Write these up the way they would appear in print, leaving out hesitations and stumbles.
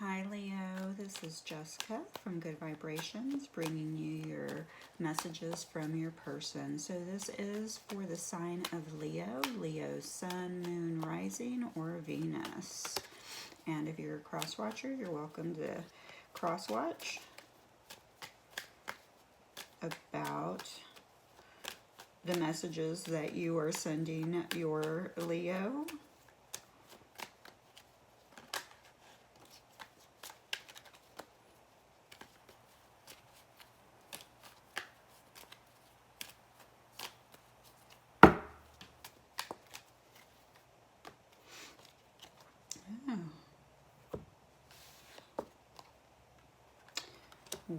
Hi Leo, this is Jessica from Good Vibrations bringing you your messages from your person. So this is for the sign of Leo, Leo's sun, moon, rising, or Venus. And if you're a cross watcher, you're welcome to cross watch about the messages that you are sending your Leo.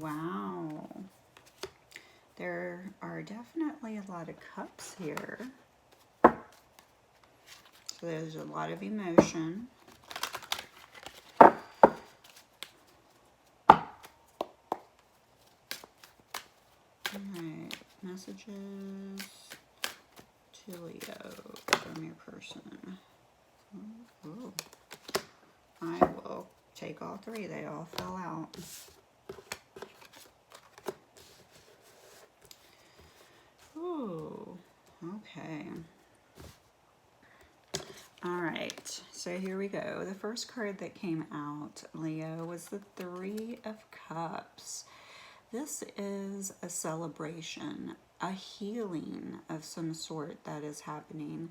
Wow. There are definitely a lot of cups here. So there's a lot of emotion. Alright, messages to Leo from your person. Ooh. I will take all three. They all fell out. Ooh, okay. Alright, so here we go. The first card that came out, Leo, was the Three of Cups. This is a celebration, a healing of some sort that is happening.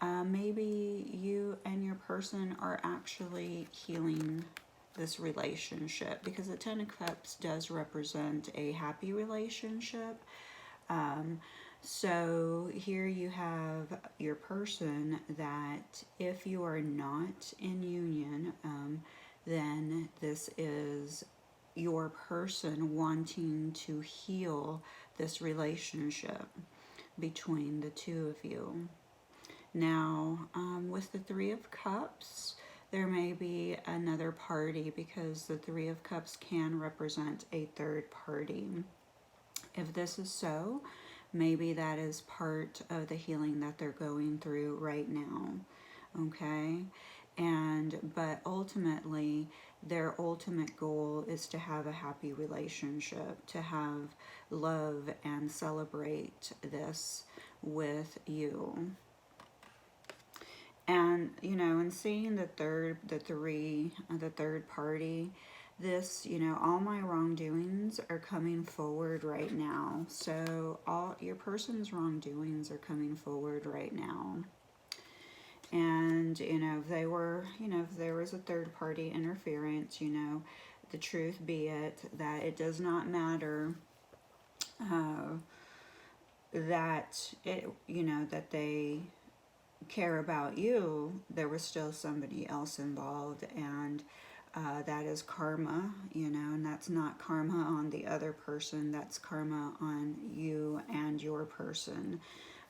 Maybe you and your person are actually healing this relationship, because the Ten of Cups does represent a happy relationship. So here you have your person that if you are not in union, then this is your person wanting to heal this relationship between the two of you. Now, with the Three of Cups, there may be another party, because the Three of Cups can represent a third party. If this is so, maybe that is part of the healing that they're going through right now. Okay? But ultimately, their ultimate goal is to have a happy relationship, to have love and celebrate this with you. And, you know, and seeing the third party, this, you know, all my wrongdoings are coming forward right now. So all your person's wrongdoings are coming forward right now. And, you know, if they were, you know, if there was a third party interference, you know, the truth be it that it does not matter that it, you know, that they care about you, there was still somebody else involved, and that is karma, you know, and that's not karma on the other person, that's karma on you and your person.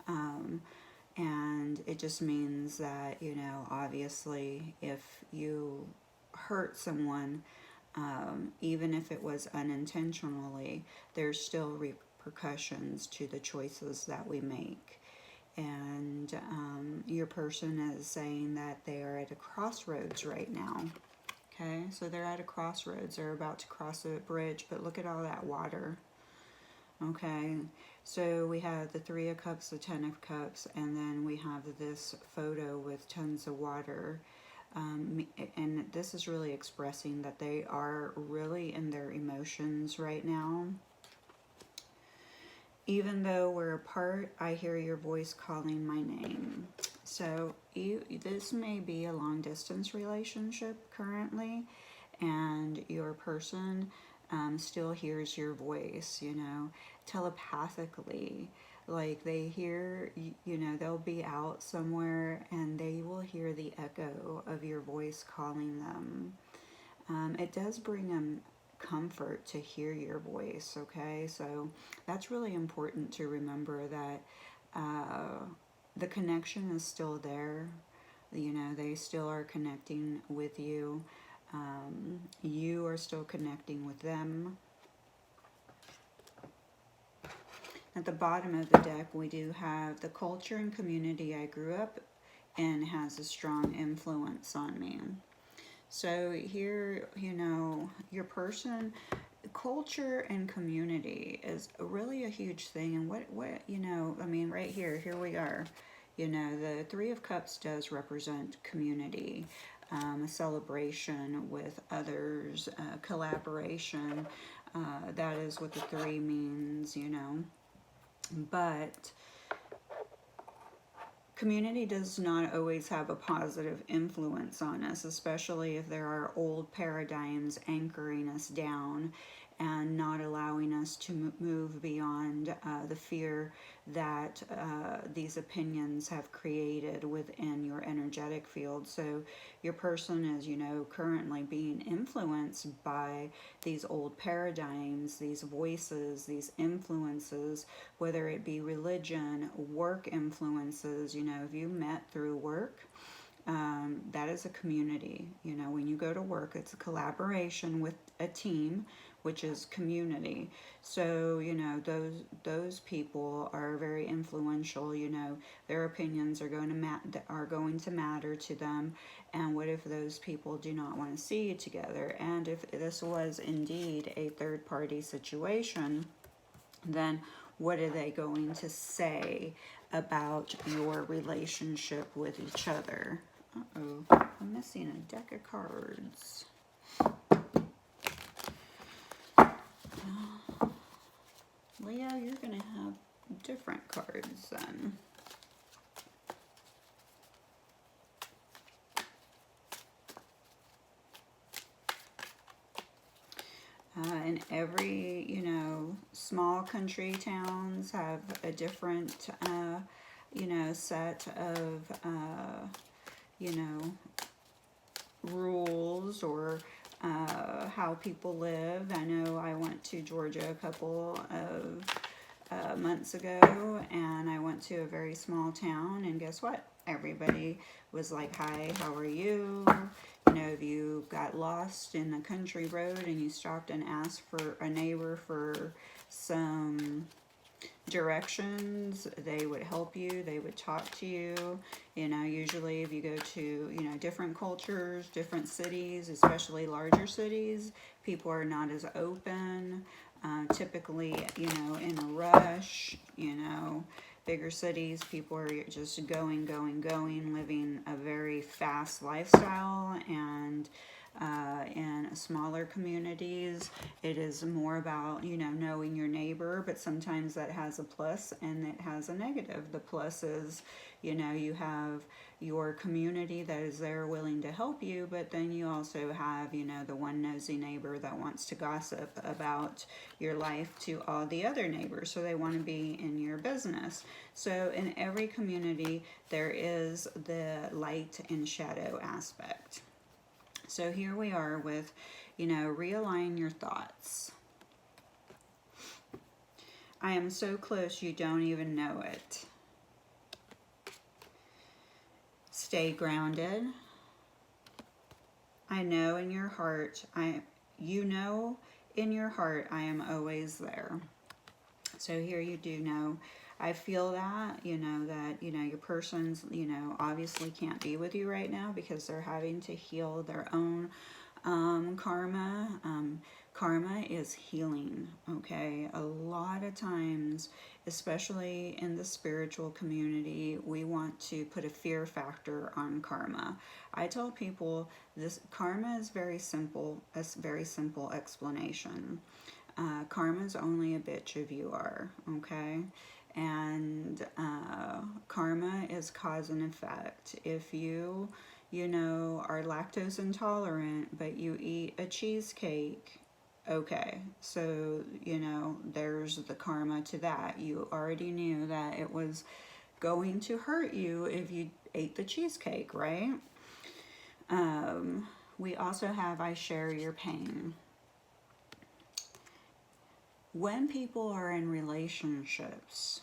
And it just means that, you know, obviously if you hurt someone, even if it was unintentionally, there's still repercussions to the choices that we make. And your person is saying that they are at a crossroads right now. Okay, so they're at a crossroads. They're about to cross a bridge, but look at all that water. Okay, so we have the Three of Cups, the Ten of Cups, and then we have this photo with tons of water. And this is really expressing that they are really in their emotions right now. Even though we're apart, I hear your voice calling my name. So this may be a long distance relationship currently, and your person still hears your voice, you know, telepathically. Like they hear, you know, they'll be out somewhere and they will hear the echo of your voice calling them. It does bring them comfort to hear your voice, okay? So that's really important to remember, that the connection is still there. You know, they still are connecting with you. You are still connecting with them. At the bottom of the deck, we do have the culture and community I grew up in has a strong influence on me. So here, you know, your person, culture and community is really a huge thing. And what, you know, I mean, right here we are. You know, the Three of Cups does represent community, a celebration with others, collaboration. That is what the three means, you know. But community does not always have a positive influence on us, especially if there are old paradigms anchoring us down and not allowing us to move beyond the fear that these opinions have created within your energetic field. So your person is, you know, currently being influenced by these old paradigms, these voices, these influences, whether it be religion, work influences. You know, if you met through work, that is a community. You know, when you go to work, it's a collaboration with a team, which is community. So you know, those people are very influential. You know, their opinions are going to matter to them. And what if those people do not want to see you together? And if this was indeed a third party situation, then what are they going to say about your relationship with each other? Uh-oh, I'm missing a deck of cards. Leo, you're going to have different cards then. And every, you know, small country towns have a different, you know, set of, you know, rules or how people live. I know I went to Georgia a couple of months ago, and I went to a very small town, and guess what? Everybody was like, hi, how are you? You know, if you got lost in the country road and you stopped and asked for a neighbor for some directions, they would help you, they would talk to you. You know, usually if you go to, you know, different cultures, different cities, especially larger cities, people are not as open, typically, you know, in a rush. You know, bigger cities, people are just going, living a very fast lifestyle. And in smaller communities, it is more about, you know, knowing your neighbor, but sometimes that has a plus and it has a negative. The plus is, you know, you have your community that is there willing to help you, but then you also have, you know, the one nosy neighbor that wants to gossip about your life to all the other neighbors, so they want to be in your business. So in every community, there is the light and shadow aspect. So here we are with, you know, realign your thoughts. I am so close you don't even know it. Stay grounded. I know in your heart, you know in your heart I am always there. So here you do know, I feel that, you know, your person's, you know, obviously can't be with you right now because they're having to heal their own karma. Karma is healing, okay? A lot of times, especially in the spiritual community, we want to put a fear factor on karma. I tell people this karma is very simple, a very simple explanation. Karma is only a bitch if you are, okay? And karma is cause and effect. If you, you know, are lactose intolerant, but you eat a cheesecake, okay, so, you know, there's the karma to that. You already knew that it was going to hurt you if you ate the cheesecake, right? We also have I share your pain. When people are in relationships,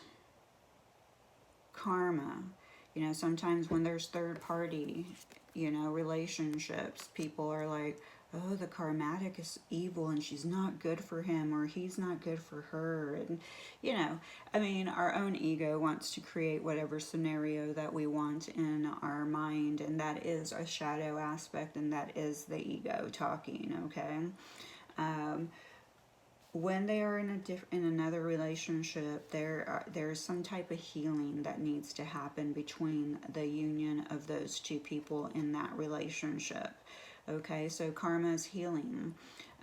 karma, you know, sometimes when there's third party you know, relationships. People are like, oh, the karmatic is evil and she's not good for him, or he's not good for her. And, you know, I mean, our own ego wants to create whatever scenario that we want in our mind, and that is a shadow aspect, and that is the ego talking, okay? Um, when they are in another relationship, there's some type of healing that needs to happen between the union of those two people in that relationship. Okay, so karma is healing.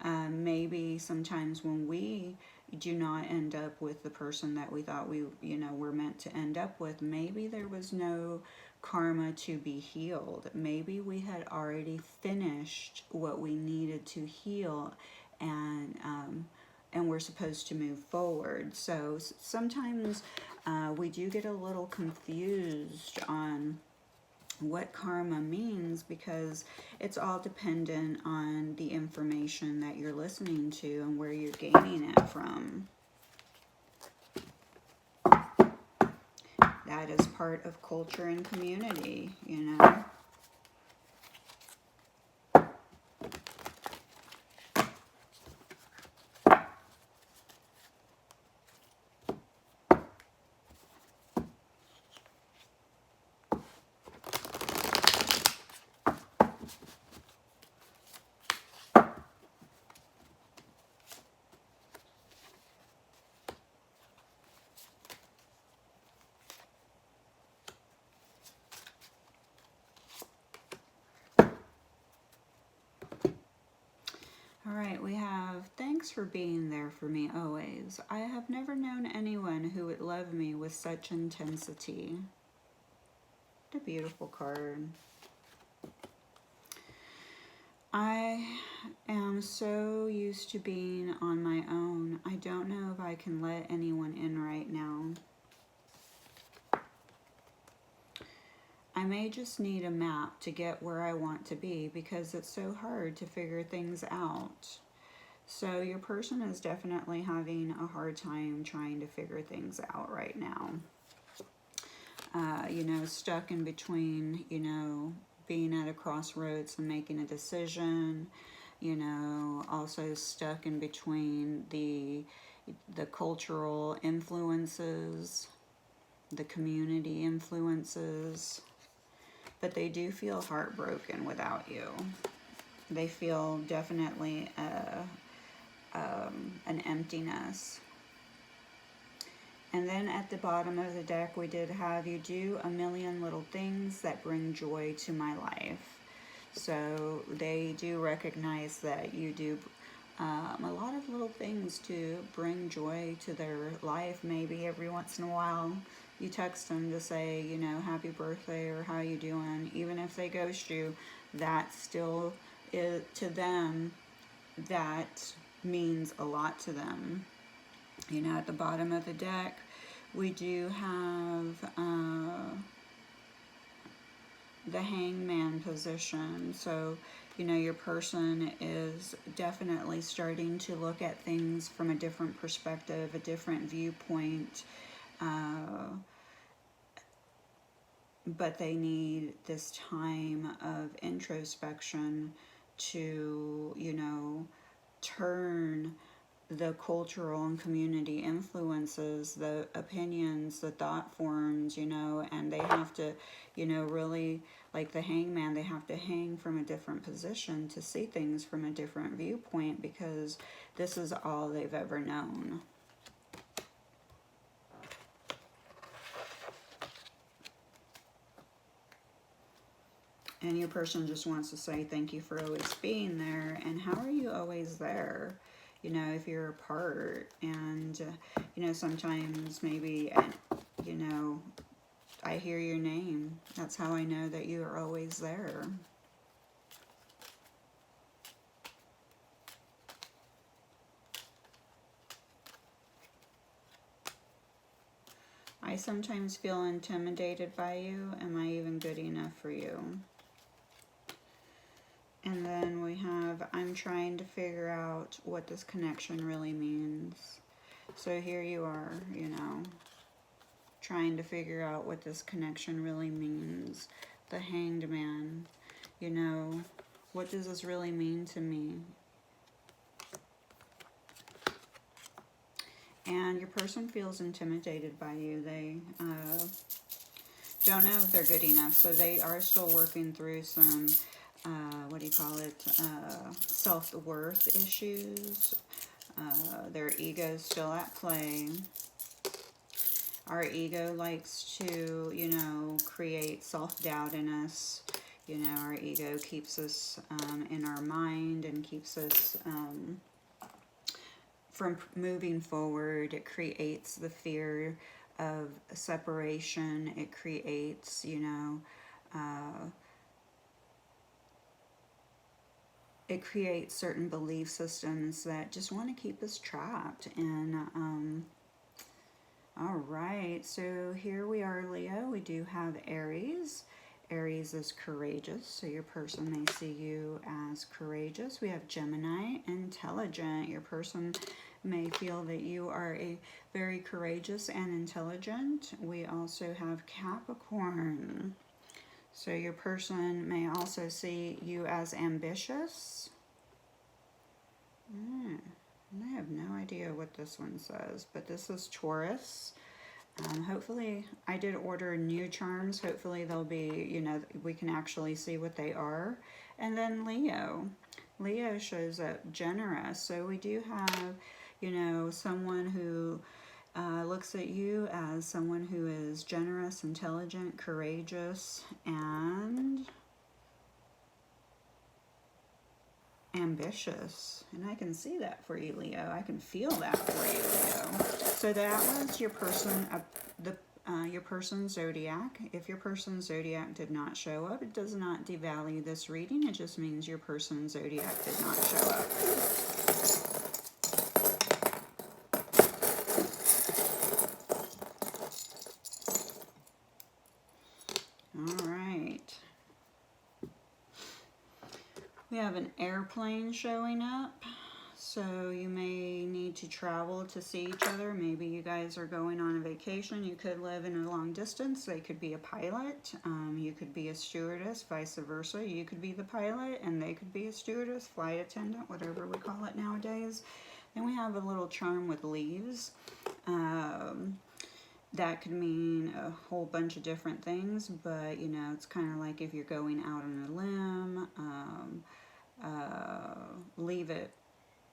Maybe sometimes when we do not end up with the person that we thought we, you know, were meant to end up with, maybe there was no karma to be healed. Maybe we had already finished what we needed to heal, and we're supposed to move forward. So sometimes we do get a little confused on what karma means, because it's all dependent on the information that you're listening to and where you're gaining it from. That is part of culture and community, you know. All right, we have, thanks for being there for me always. I have never known anyone who would love me with such intensity. What a beautiful card. I am so used to being on my own. I don't know if I can let anyone in right now. I may just need a map to get where I want to be, because it's so hard to figure things out. So your person is definitely having a hard time trying to figure things out right now. You know, stuck in between, you know, being at a crossroads and making a decision. You know, also stuck in between the cultural influences, the community influences. But they do feel heartbroken without you. They feel definitely an emptiness. And then at the bottom of the deck, we did have, you do a million little things that bring joy to my life. So they do recognize that you do a lot of little things to bring joy to their life. Maybe every once in a while you text them to say, you know, happy birthday or how you doing. Even if they ghost you, that still is, to them, that means a lot to them. You know, at the bottom of the deck, we do have the hangman position. So, you know, your person is definitely starting to look at things from a different perspective, a different viewpoint. But they need this time of introspection to, you know, turn the cultural and community influences, the opinions, the thought forms, you know, and they have to, you know, really, like the hangman, they have to hang from a different position to see things from a different viewpoint, because this is all they've ever known. And your person just wants to say thank you for always being there. And how are you always there? You know, if you're apart, and, you know, sometimes maybe, you know, I hear your name. That's how I know that you are always there. I sometimes feel intimidated by you. Am I even good enough for you? And then we have, I'm trying to figure out what this connection really means. So here you are, you know, trying to figure out what this connection really means. The Hanged Man. You know, what does this really mean to me? And your person feels intimidated by you. They don't know if they're good enough, so they are still working through some, what do you call it, self-worth issues. Their ego's still at play. Our ego likes to, you know, create self-doubt in us. You know, our ego keeps us in our mind and keeps us from moving forward. It creates the fear of separation. It creates, you know, it creates certain belief systems that just want to keep us trapped. And all right, so here we are, Leo. We do have Aries. Aries is courageous, so your person may see you as courageous. We have Gemini, intelligent. Your person may feel that you are a very courageous and intelligent. We also have Capricorn. So your person may also see you as ambitious. I have no idea what this one says, but this is Taurus. Hopefully, I did order new charms. Hopefully they'll be, you know, we can actually see what they are. And then Leo. Leo shows up generous. So we do have, you know, someone who looks at you as someone who is generous, intelligent, courageous, and ambitious. And I can see that for you, Leo. I can feel that for you, Leo. So that was your person, your person's zodiac. If your person's zodiac did not show up, it does not devalue this reading. It just means your person's zodiac did not show up. All right. We have an airplane showing up. So you may need to travel to see each other. Maybe you guys are going on a vacation. You could live in a long distance. They could be a pilot. You could be a stewardess, vice versa. You could be the pilot and they could be a stewardess, flight attendant, whatever we call it nowadays. Then we have a little charm with leaves. That could mean a whole bunch of different things, but you know, it's kind of like if you're going out on a limb,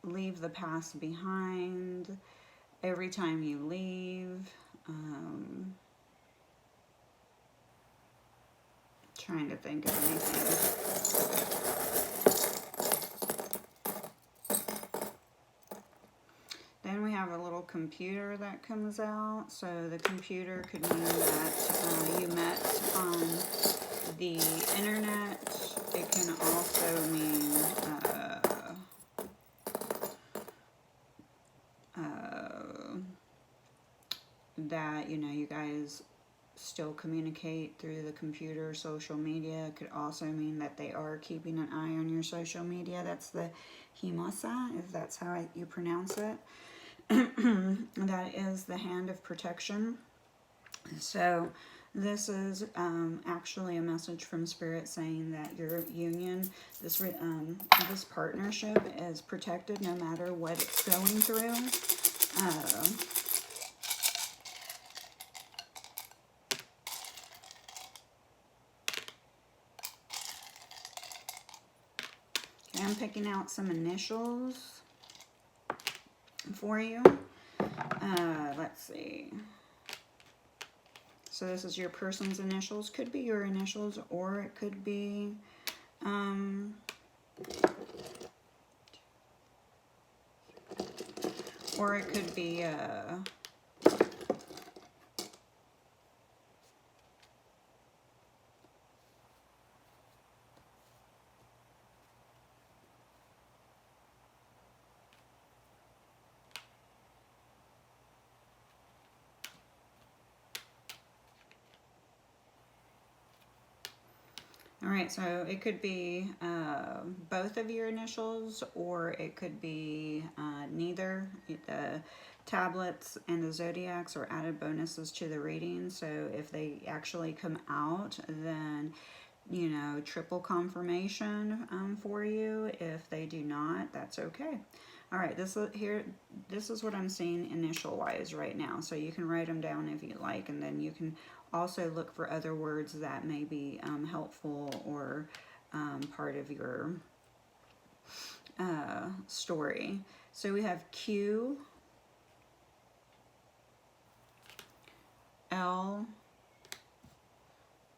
leave the past behind. Every time you leave, trying to think of anything. Then we have a little computer that comes out. So the computer could mean that you met on the internet. It can also mean that, you know, you guys still communicate through the computer, social media. It could also mean that they are keeping an eye on your social media. That's the Himasa, if that's how you pronounce it. That is the hand of protection. So this is actually a message from Spirit saying that your union, this partnership is protected no matter what it's going through. I'm picking out some initials for you. Let's see. So this is your person's initials. Could be your initials, or it could be all right, so it could be both of your initials, or it could be neither. The tablets and the zodiacs are added bonuses to the reading, so if they actually come out, then you know, triple confirmation for you. If they do not, that's okay. All right, this is what I'm seeing initial wise right now. So you can write them down if you like, and then you can also look for other words that may be helpful or part of your story. So we have Q, L,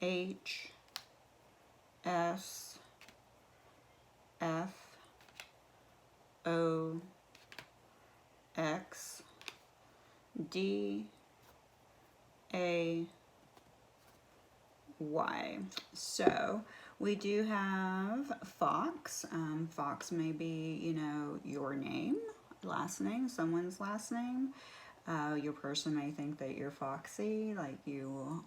H, S, F, O, X, D, A, Y. So we do have Fox. Fox may be, you know, your name, last name, someone's last name. Your person may think that you're foxy, like you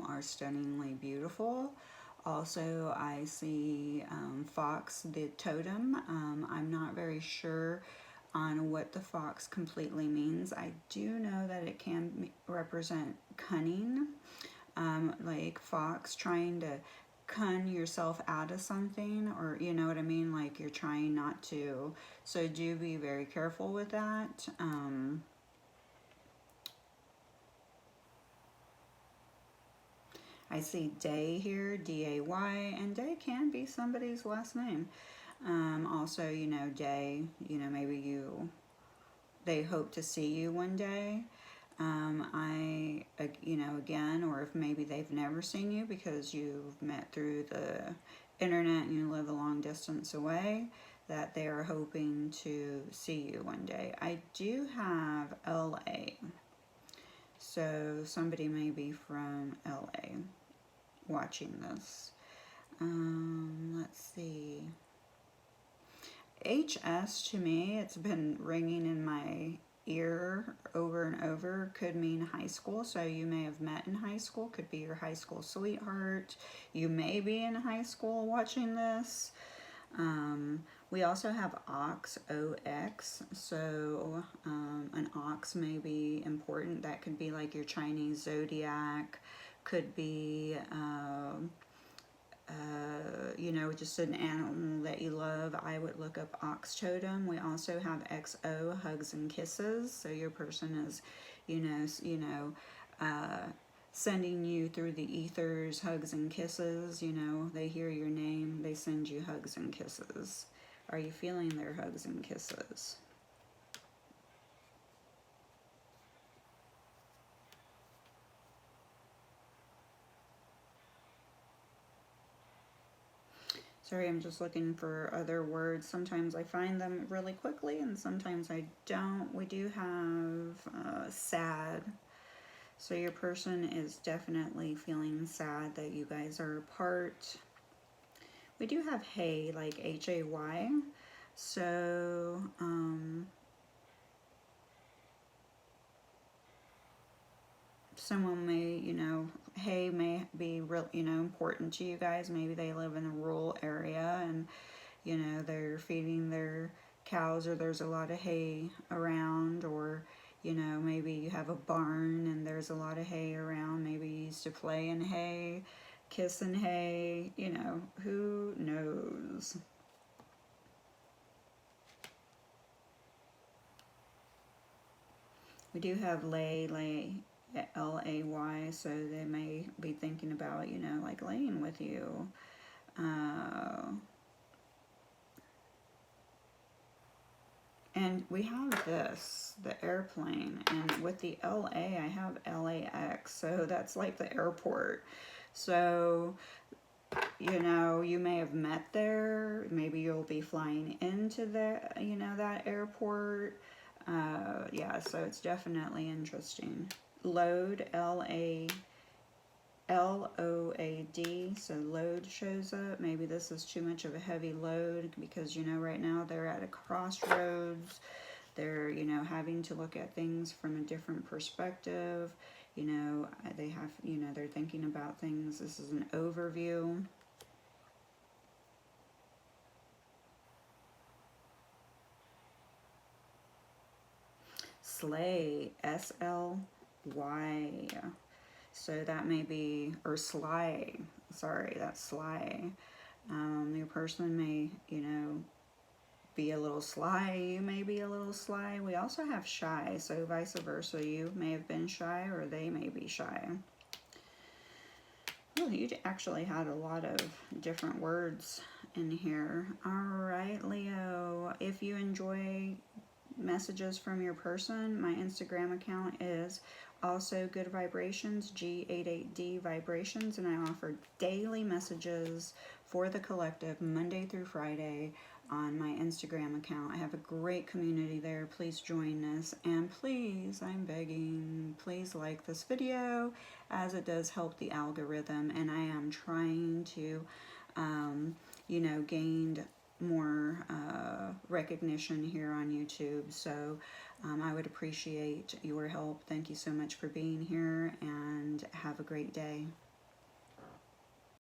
are stunningly beautiful. Also, I see fox, the totem. I'm not very sure on what the fox completely means. I do know that it can represent cunning, like fox trying to con yourself out of something, or you know what I mean, like you're trying not to. So do be very careful with that. I see Day here, D-A-Y, and Day can be somebody's last name. Also, you know, Day, you know, maybe they hope to see you one day. You know, again, or if maybe they've never seen you because you've met through the internet and you live a long distance away, that they are hoping to see you one day. I do have LA. So somebody may be from LA watching this. Let's see. HS to me, it's been ringing in my ear over and over, could mean high school. So you may have met in high school, could be your high school sweetheart. You may be in high school watching this. We also have ox, O-X, so an ox may be important. That could be like your Chinese zodiac, could be you know, just an animal that you love. I would look up ox totem. We also have XO, hugs and kisses. So your person is, you know, sending you through the ethers, hugs and kisses. You know, they hear your name, they send you hugs and kisses. Are you feeling their hugs and kisses? Sorry, I'm just looking for other words. Sometimes I find them really quickly and sometimes I don't. We do have sad. So your person is definitely feeling sad that you guys are apart. We do have hay, like H-A-Y. So, someone may, you know, hay may be real, you know, important to you guys. Maybe they live in a rural area and, you know, they're feeding their cows, or there's a lot of hay around, or you know, maybe you have a barn and there's a lot of hay around. Maybe you used to play in hay, kiss in hay, you know, who knows. We do have lay, L-A-Y, so they may be thinking about, you know, like laying with you. And we have this, the airplane, and with the LA, I have LAX, so that's like the airport. So, you know, you may have met there, maybe you'll be flying into the, you know, that airport. Yeah, so it's definitely interesting. Load, L-O-A-D, so load shows up. Maybe this is too much of a heavy load because, you know, right now they're at a crossroads. They're, you know, having to look at things from a different perspective. You know, they have, you know, they're thinking about things. This is an overview. Slay, S-L-Y. So that may be, or sly, sorry, that's sly. Your person may, you know, be a little sly, you may be a little sly. We also have shy, so vice versa. You may have been shy or they may be shy. Oh, you actually had a lot of different words in here. All right, Leo, if you enjoy messages from your person, my Instagram account is also Good Vibrations, G88D Vibrations, and I offer daily messages for the collective Monday through Friday on my Instagram account. I have a great community there. Please join us, and please, I'm begging, please like this video, as it does help the algorithm, and I am trying to you know, gain more recognition here on YouTube. So I would appreciate your help. Thank you so much for being here, and have a great day.